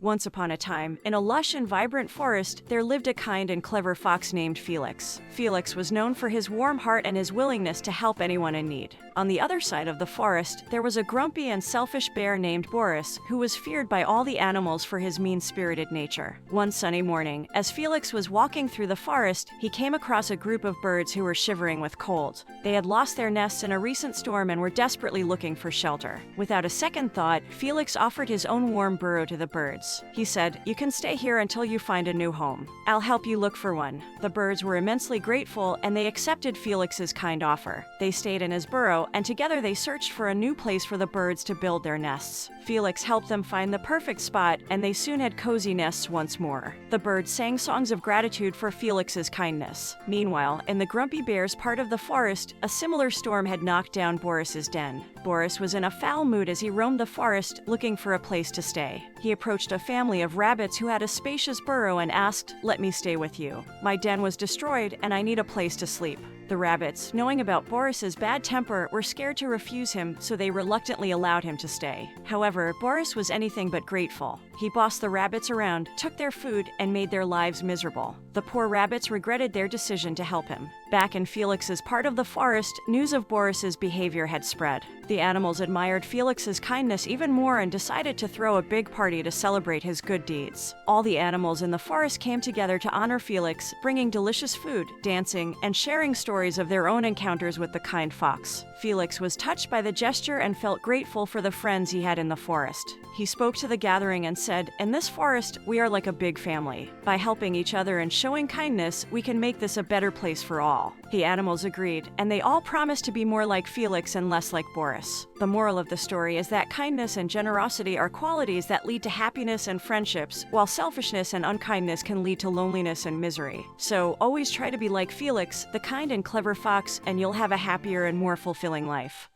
Once upon a time, in a lush and vibrant forest, there lived a kind and clever fox named Felix. Felix was known for his warm heart and his willingness to help anyone in need. On the other side of the forest, there was a grumpy and selfish bear named Boris, who was feared by all the animals for his mean-spirited nature. One sunny morning, as Felix was walking through the forest, he came across a group of birds who were shivering with cold. They had lost their nests in a recent storm and were desperately looking for shelter. Without a second thought, Felix offered his own warm burrow to the birds. He said, "You can stay here until you find a new home. I'll help you look for one." The birds were immensely grateful, and they accepted Felix's kind offer. They stayed in his burrow, and together they searched for a new place for the birds to build their nests. Felix helped them find the perfect spot, and they soon had cozy nests once more. The birds sang songs of gratitude for Felix's kindness. Meanwhile, in the grumpy bear's part of the forest, a similar storm had knocked down Boris's den. Boris was in a foul mood as he roamed the forest, looking for a place to stay. He approached a family of rabbits who had a spacious burrow and asked, "Let me stay with you. My den was destroyed, and I need a place to sleep." The rabbits, knowing about Boris's bad temper, were scared to refuse him, so they reluctantly allowed him to stay. However, Boris was anything but grateful. He bossed the rabbits around, took their food, and made their lives miserable. The poor rabbits regretted their decision to help him. Back in Felix's part of the forest, news of Boris's behavior had spread. The animals admired Felix's kindness even more and decided to throw a big party to celebrate his good deeds. All the animals in the forest came together to honor Felix, bringing delicious food, dancing, and sharing stories of their own encounters with the kind fox. Felix was touched by the gesture and felt grateful for the friends he had in the forest. He spoke to the gathering and said, "In this forest, we are like a big family. By helping each other and showing kindness, we can make this a better place for all." The animals agreed, and they all promised to be more like Felix and less like Boris. The moral of the story is that kindness and generosity are qualities that lead to happiness and friendships, while selfishness and unkindness can lead to loneliness and misery. So always try to be like Felix, the kind and clever fox, and you'll have a happier and more fulfilling life.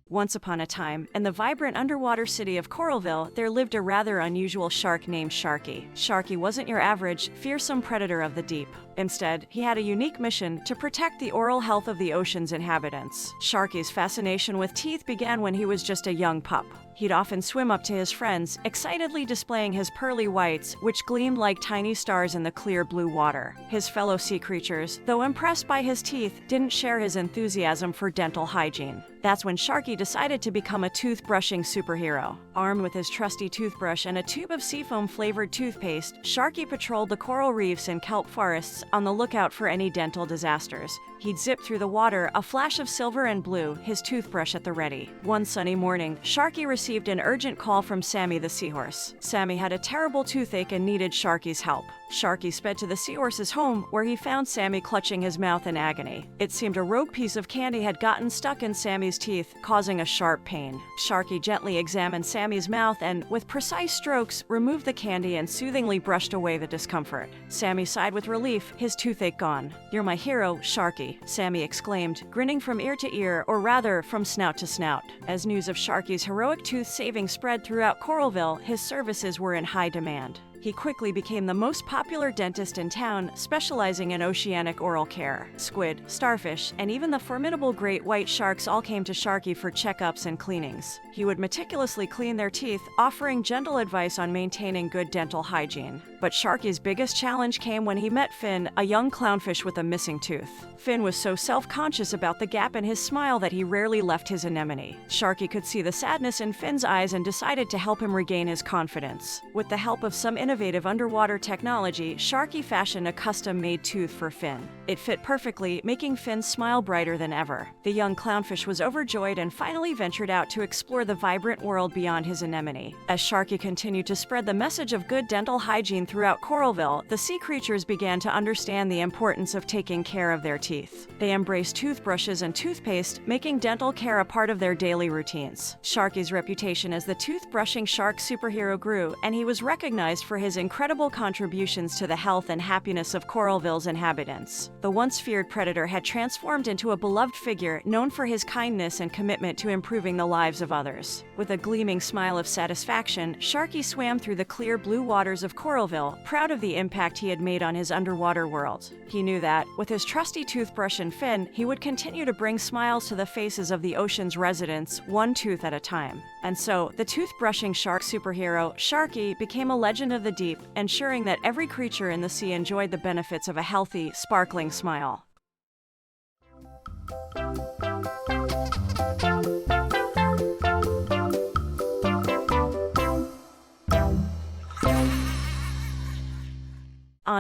Once upon a time, in the vibrant underwater city of Coralville, there lived a rather unusual shark named Sharky. Sharky wasn't your average, fearsome predator of the deep. Instead, he had a unique mission to protect the oral health of the ocean's inhabitants. Sharky's fascination with teeth began when he was just a young pup. He'd often swim up to his friends, excitedly displaying his pearly whites, which gleamed like tiny stars in the clear blue water. His fellow sea creatures, though impressed by his teeth, didn't share his enthusiasm for dental hygiene. That's when Sharky decided to become a tooth-brushing superhero. Armed with his trusty toothbrush and a tube of seafoam-flavored toothpaste, Sharky patrolled the coral reefs and kelp forests on the lookout for any dental disasters. He'd zip through the water, a flash of silver and blue, his toothbrush at the ready. One sunny morning, Sharky received an urgent call from Sammy the seahorse. Sammy had a terrible toothache and needed Sharky's help. Sharky sped to the seahorse's home, where he found Sammy clutching his mouth in agony. It seemed a rogue piece of candy had gotten stuck in Sammy's teeth, causing a sharp pain. Sharky gently examined Sammy's mouth and, with precise strokes, removed the candy and soothingly brushed away the discomfort. Sammy sighed with relief, his toothache gone. "You're my hero, Sharky," Sammy exclaimed, grinning from ear to ear, or rather, from snout to snout. As news of Sharky's heroic tooth-saving spread throughout Coralville, his services were in high demand. He quickly became the most popular dentist in town, specializing in oceanic oral care. Squid, starfish, and even the formidable great white sharks all came to Sharky for checkups and cleanings. He would meticulously clean their teeth, offering gentle advice on maintaining good dental hygiene. But Sharky's biggest challenge came when he met Finn, a young clownfish with a missing tooth. Finn was so self-conscious about the gap in his smile that he rarely left his anemone. Sharky could see the sadness in Finn's eyes and decided to help him regain his confidence. With the help of some innovative underwater technology, Sharky fashioned a custom-made tooth for Finn. It fit perfectly, making Finn's smile brighter than ever. The young clownfish was overjoyed and finally ventured out to explore the vibrant world beyond his anemone. As Sharky continued to spread the message of good dental hygiene throughout Coralville, the sea creatures began to understand the importance of taking care of their teeth. They embraced toothbrushes and toothpaste, making dental care a part of their daily routines. Sharky's reputation as the tooth-brushing shark superhero grew, and he was recognized for his incredible contributions to the health and happiness of Coralville's inhabitants. The once feared predator had transformed into a beloved figure known for his kindness and commitment to improving the lives of others. With a gleaming smile of satisfaction, Sharky swam through the clear blue waters of Coralville, proud of the impact he had made on his underwater world. He knew that, with his trusty toothbrush and fin, he would continue to bring smiles to the faces of the ocean's residents, one tooth at a time. And so, the toothbrushing shark superhero, Sharky, became a legend of the deep, ensuring that every creature in the sea enjoyed the benefits of a healthy, sparkling smile.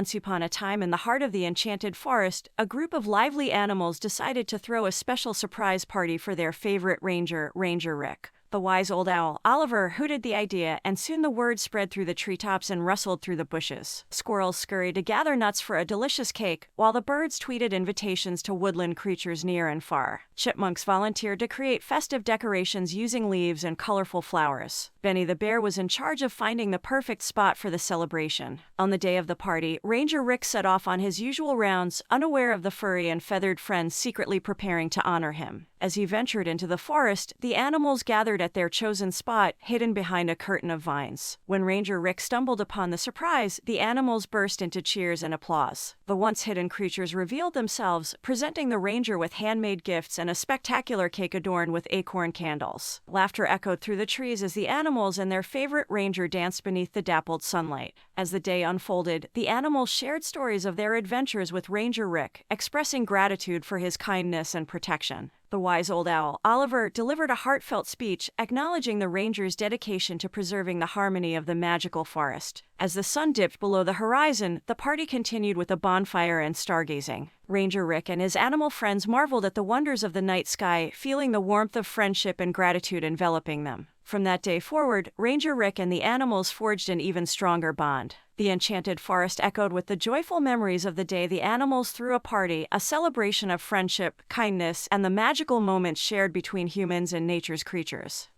Once upon a time, in the heart of the enchanted forest, a group of lively animals decided to throw a special surprise party for their favorite ranger, Ranger Rick. The wise old owl, Oliver, hooted the idea, and soon the word spread through the treetops and rustled through the bushes. Squirrels scurried to gather nuts for a delicious cake, while the birds tweeted invitations to woodland creatures near and far. Chipmunks volunteered to create festive decorations using leaves and colorful flowers. Benny the bear was in charge of finding the perfect spot for the celebration. On the day of the party, Ranger Rick set off on his usual rounds, unaware of the furry and feathered friends secretly preparing to honor him. As he ventured into the forest, the animals gathered at their chosen spot, hidden behind a curtain of vines. When Ranger Rick stumbled upon the surprise, the animals burst into cheers and applause. The once hidden creatures revealed themselves, presenting the ranger with handmade gifts and a spectacular cake adorned with acorn candles. Laughter echoed through the trees as the animals and their favorite ranger danced beneath the dappled sunlight. As the day unfolded, the animals shared stories of their adventures with Ranger Rick, expressing gratitude for his kindness and protection. The wise old owl, Oliver, delivered a heartfelt speech acknowledging the ranger's dedication to preserving the harmony of the magical forest. As the sun dipped below the horizon, the party continued with a bonfire and stargazing. Ranger Rick and his animal friends marveled at the wonders of the night sky, feeling the warmth of friendship and gratitude enveloping them. From that day forward, Ranger Rick and the animals forged an even stronger bond. The enchanted forest echoed with the joyful memories of the day the animals threw a party, a celebration of friendship, kindness, and the magical moments shared between humans and nature's creatures.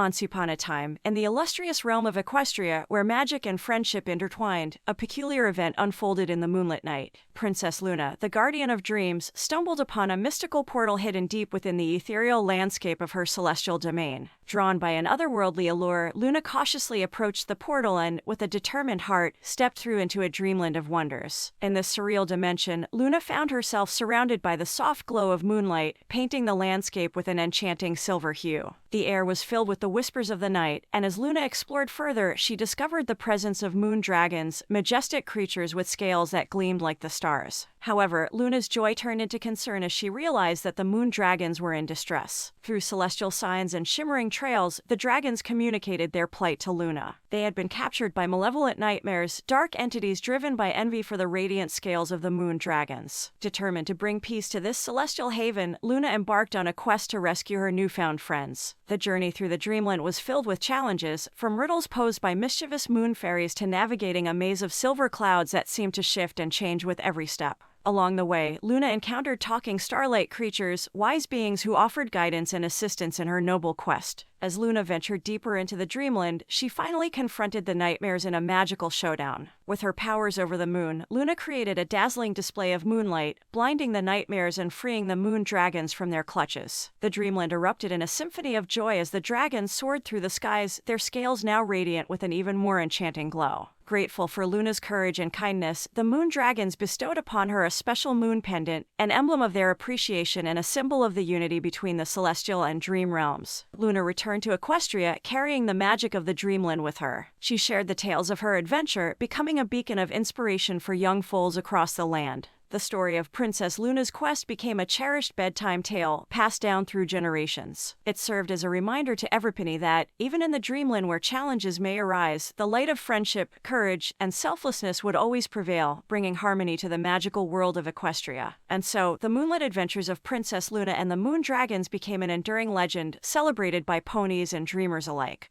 Once upon a time, in the illustrious realm of Equestria, where magic and friendship intertwined, a peculiar event unfolded in the moonlit night. Princess Luna, the guardian of dreams, stumbled upon a mystical portal hidden deep within the ethereal landscape of her celestial domain. Drawn by an otherworldly allure, Luna cautiously approached the portal and, with a determined heart, stepped through into a dreamland of wonders. In this surreal dimension, Luna found herself surrounded by the soft glow of moonlight, painting the landscape with an enchanting silver hue. The air was filled with the whispers of the night, and as Luna explored further, she discovered the presence of moon dragons, majestic creatures with scales that gleamed like the stars. However, Luna's joy turned into concern as she realized that the moon dragons were in distress. Through celestial signs and shimmering trails, the dragons communicated their plight to Luna. They had been captured by malevolent nightmares, dark entities driven by envy for the radiant scales of the moon dragons. Determined to bring peace to this celestial haven, Luna embarked on a quest to rescue her newfound friends. The journey through the dreamland was filled with challenges, from riddles posed by mischievous moon fairies to navigating a maze of silver clouds that seemed to shift and change with every step. Along the way, Luna encountered talking starlight creatures, wise beings who offered guidance and assistance in her noble quest. As Luna ventured deeper into the dreamland, she finally confronted the nightmares in a magical showdown. With her powers over the moon, Luna created a dazzling display of moonlight, blinding the nightmares and freeing the moon dragons from their clutches. The dreamland erupted in a symphony of joy as the dragons soared through the skies, their scales now radiant with an even more enchanting glow. Grateful for Luna's courage and kindness, the moon dragons bestowed upon her a special moon pendant, an emblem of their appreciation and a symbol of the unity between the celestial and dream realms. Luna returned to Equestria, carrying the magic of the dreamland with her. She shared the tales of her adventure, becoming a beacon of inspiration for young foals across the land. The story of Princess Luna's quest became a cherished bedtime tale passed down through generations. It served as a reminder to everybody that, even in the dreamland where challenges may arise, the light of friendship, courage, and selflessness would always prevail, bringing harmony to the magical world of Equestria. And so, the moonlit adventures of Princess Luna and the Moon Dragons became an enduring legend, celebrated by ponies and dreamers alike.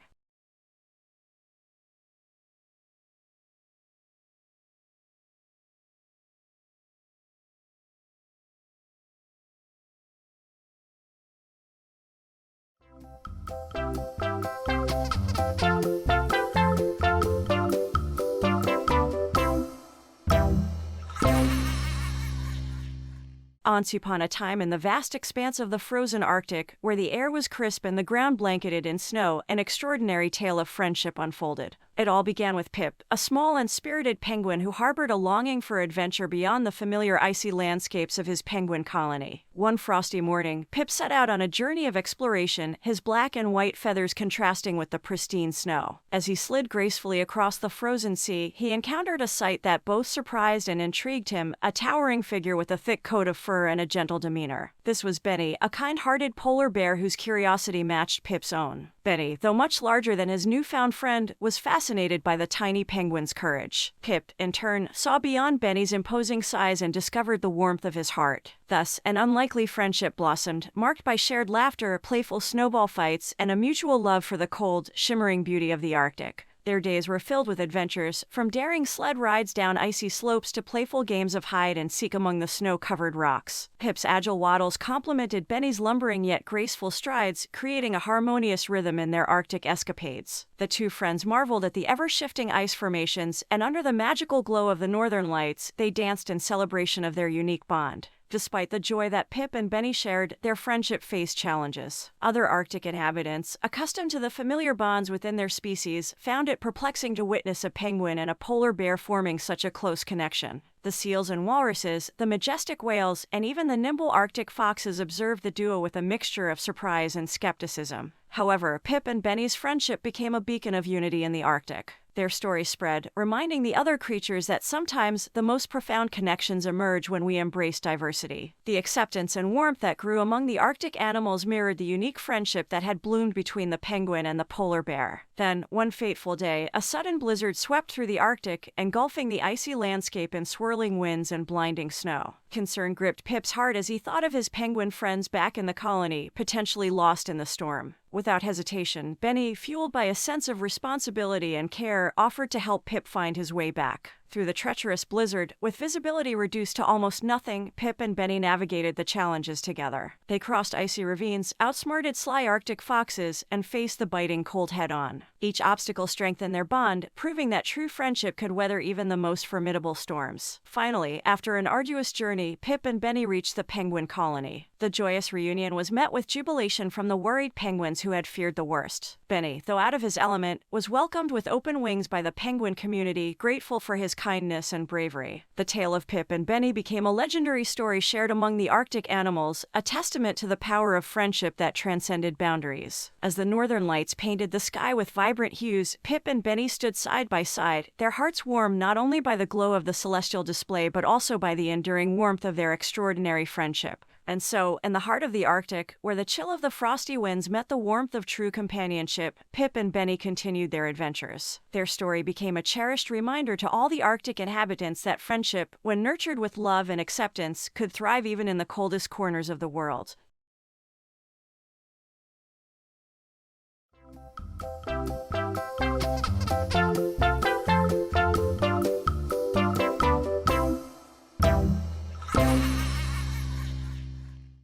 Once upon a time in the vast expanse of the frozen Arctic, where the air was crisp and the ground blanketed in snow, an extraordinary tale of friendship unfolded. It all began with Pip, a small and spirited penguin who harbored a longing for adventure beyond the familiar icy landscapes of his penguin colony. One frosty morning, Pip set out on a journey of exploration, his black and white feathers contrasting with the pristine snow. As he slid gracefully across the frozen sea, he encountered a sight that both surprised and intrigued him, a towering figure with a thick coat of fur and a gentle demeanor. This was Benny, a kind-hearted polar bear whose curiosity matched Pip's own. Benny, though much larger than his newfound friend, was fascinated by the tiny penguin's courage. Pip, in turn, saw beyond Benny's imposing size and discovered the warmth of his heart. Thus, an unlikely friendship blossomed, marked by shared laughter, playful snowball fights, and a mutual love for the cold, shimmering beauty of the Arctic. Their days were filled with adventures, from daring sled rides down icy slopes to playful games of hide and seek among the snow-covered rocks. Pip's agile waddles complemented Benny's lumbering yet graceful strides, creating a harmonious rhythm in their Arctic escapades. The two friends marveled at the ever-shifting ice formations, and under the magical glow of the northern lights, they danced in celebration of their unique bond. Despite the joy that Pip and Benny shared, their friendship faced challenges. Other Arctic inhabitants, accustomed to the familiar bonds within their species, found it perplexing to witness a penguin and a polar bear forming such a close connection. The seals and walruses, the majestic whales, and even the nimble Arctic foxes observed the duo with a mixture of surprise and skepticism. However, Pip and Benny's friendship became a beacon of unity in the Arctic. Their story spread, reminding the other creatures that sometimes the most profound connections emerge when we embrace diversity. The acceptance and warmth that grew among the Arctic animals mirrored the unique friendship that had bloomed between the penguin and the polar bear. Then, one fateful day, a sudden blizzard swept through the Arctic, engulfing the icy landscape in swirling winds and blinding snow. Concern gripped Pip's heart as he thought of his penguin friends back in the colony, potentially lost in the storm. Without hesitation, Benny, fueled by a sense of responsibility and care, offered to help Pip find his way back. Through the treacherous blizzard, with visibility reduced to almost nothing, Pip and Benny navigated the challenges together. They crossed icy ravines, outsmarted sly Arctic foxes, and faced the biting cold head-on. Each obstacle strengthened their bond, proving that true friendship could weather even the most formidable storms. Finally, after an arduous journey, Pip and Benny reached the penguin colony. The joyous reunion was met with jubilation from the worried penguins who had feared the worst. Benny, though out of his element, was welcomed with open wings by the penguin community, grateful for his kindness and bravery. The tale of Pip and Benny became a legendary story shared among the Arctic animals, a testament to the power of friendship that transcended boundaries. As the northern lights painted the sky with vibrant hues, Pip and Benny stood side by side, their hearts warmed not only by the glow of the celestial display but also by the enduring warmth of their extraordinary friendship. And so, in the heart of the Arctic, where the chill of the frosty winds met the warmth of true companionship, Pip and Benny continued their adventures. Their story became a cherished reminder to all the Arctic inhabitants that friendship, when nurtured with love and acceptance, could thrive even in the coldest corners of the world.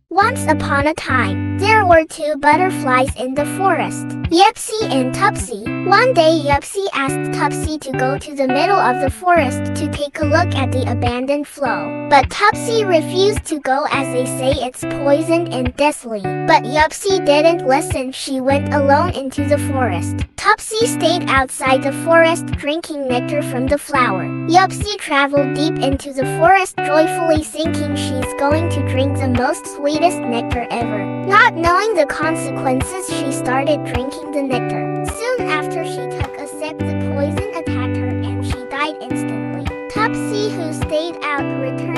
Once upon a time, there were two butterflies in the forest, Yupsy and Tupsy. One day Yupsy asked Tupsy to go to the middle of the forest to take a look at the abandoned flow. But Tupsy refused to go as they say it's poisoned and deathly. But Yupsy didn't listen, she went alone into the forest. Tupsy stayed outside the forest drinking nectar from the flower. Yupsy traveled deep into the forest joyfully thinking she's going to drink the most sweetest nectar ever. Not knowing the consequences, she started drinking the nectar. Soon after she took a sip, the poison attacked her and she died instantly. Tupsy, who stayed out, returned